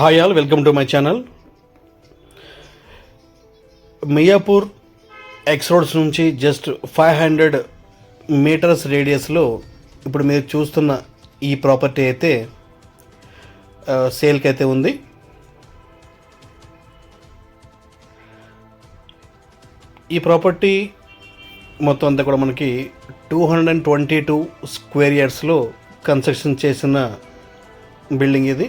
Hi all, welcome to my channel. Miyapur X roads నుంచి just 500 metres రేడియస్లో ఇప్పుడు మీరు చూస్తున్న ఈ ప్రాపర్టీ అయితే సేల్కి అయితే ఉంది. ఈ ప్రాపర్టీ మొత్తం అంతా కూడా మనకి 222 స్క్వేర్ యార్డ్స్లో కన్స్ట్రక్షన్ చేసిన బిల్డింగ్ ఇది.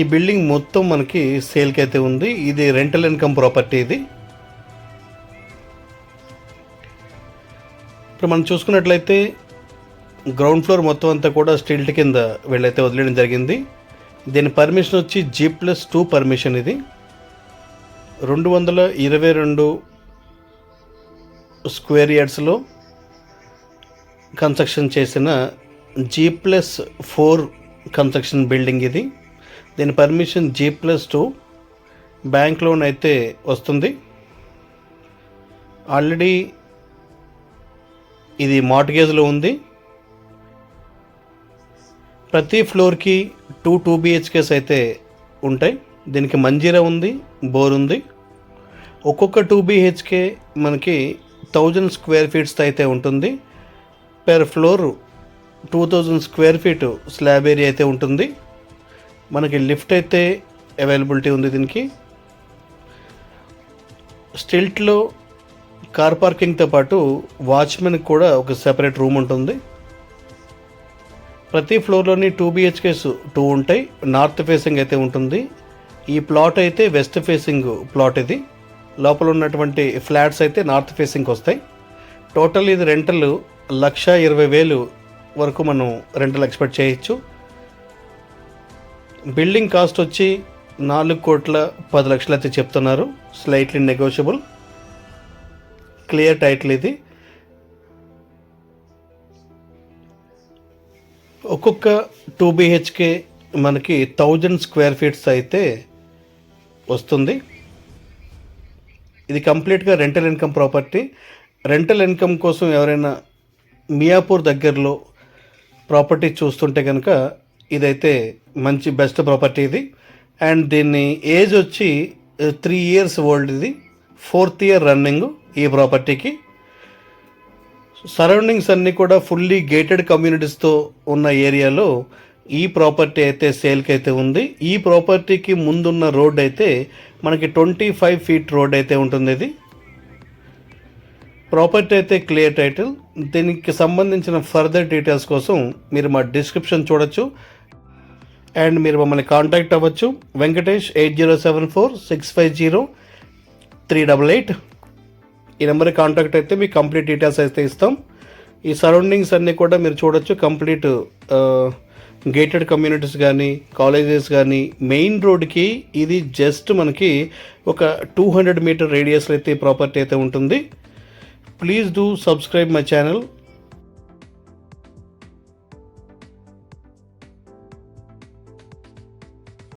ఈ బిల్డింగ్ మొత్తం మనకి సేల్కి అయితే ఉంది. ఇది రెంటల్ ఇన్కమ్ ప్రాపర్టీ. ఇది ఇప్పుడు మనం చూసుకున్నట్లయితే గ్రౌండ్ ఫ్లోర్ మొత్తం అంతా కూడా స్టిల్ట్ కింద వీళ్ళైతే వదిలేయడం జరిగింది. దీని పర్మిషన్ వచ్చి G+2 పర్మిషన్. ఇది 222 స్క్వేర్ యార్డ్స్లో కన్స్ట్రక్షన్ చేసిన G+4 కన్స్ట్రక్షన్ బిల్డింగ్ ఇది. దీని పర్మిషన్ G+2. బ్యాంక్ లోన్ అయితే వస్తుంది. ఆల్రెడీ ఇది మార్ట్గేజ్లో ఉంది. ప్రతి ఫ్లోర్కి 2 BHKs అయితే ఉంటాయి. దీనికి మంజీరా ఉంది, బోర్ ఉంది. ఒక్కొక్క 2 BHK మనకి 1000 స్క్వేర్ ఫీట్స్ అయితే ఉంటుంది. Per floor 2000 square feet slab area అయితే ఉంటుంది. మనకి లిఫ్ట్ అయితే అవైలబిలిటీ ఉంది. దీనికి స్టిల్ట్లో కార్ పార్కింగ్తో పాటు వాచ్మెన్కి కూడా ఒక సెపరేట్ రూమ్ ఉంటుంది. ప్రతి ఫ్లోర్లోని 2 BHKs 2 ఉంటాయి. నార్త్ ఫేసింగ్ అయితే ఉంటుంది. ఈ ప్లాట్ అయితే వెస్ట్ ఫేసింగ్ ప్లాట్. ఇది లోపల ఉన్నటువంటి ఫ్లాట్స్ అయితే నార్త్ ఫేసింగ్కి వస్తాయి. టోటల్ ఇది రెంటల్ 1,20,000 వరకు మనం రెంటల్ ఎక్స్పెక్ట్ చేయొచ్చు. బిల్డింగ్ కాస్ట్ వచ్చి 4,10,00,000 అయితే చెప్తున్నారు. Slightly negotiable. Clear title. ఇది ఒక్కొక్క 2 BHK మనకి 1000 స్క్వేర్ ఫీట్స్ అయితే వస్తుంది. ఇది కంప్లీట్గా rental income property. Rental income కోసం ఎవరైనా మియాపూర్ దగ్గరలో ప్రాపర్టీ చూస్తుంటే కనుక ఇదైతే మంచి బెస్ట్ ప్రాపర్టీ ఇది. అండ్ దీన్ని ఏజ్ వచ్చి 3 years ఓల్డ్. ఇది 4th year రన్నింగ్ ఈ ప్రాపర్టీకి. సరౌండింగ్స్ అన్నీ కూడా ఫుల్లీ గేటెడ్ కమ్యూనిటీస్తో ఉన్న ఏరియాలో ఈ ప్రాపర్టీ అయితే సేల్కి అయితే ఉంది. ఈ ప్రాపర్టీకి ముందున్న రోడ్ అయితే మనకి 25 feet రోడ్ అయితే ఉంటుంది. ఇది ప్రాపర్టీ అయితే క్లియర్ టైటిల్. దీనికి సంబంధించిన ఫర్దర్ డీటెయిల్స్ కోసం మీరు మా డిస్క్రిప్షన్ చూడొచ్చు. అండ్ మీరు మమ్మల్ని కాంటాక్ట్ అవ్వచ్చు. వెంకటేష్ 8074-650-388 ఈ నెంబర్కి కాంటాక్ట్ అయితే మీకు కంప్లీట్ డీటెయిల్స్ అయితే ఇస్తాం. ఈ సరౌండింగ్స్ అన్నీ కూడా మీరు చూడొచ్చు. కంప్లీట్ గేటెడ్ కమ్యూనిటీస్ కానీ, కాలేజెస్ కానీ, మెయిన్ రోడ్కి ఇది జస్ట్ మనకి ఒక 200 మీటర్ రేడియస్లో అయితే ప్రాపర్టీ అయితే ఉంటుంది. Please do subscribe my channel.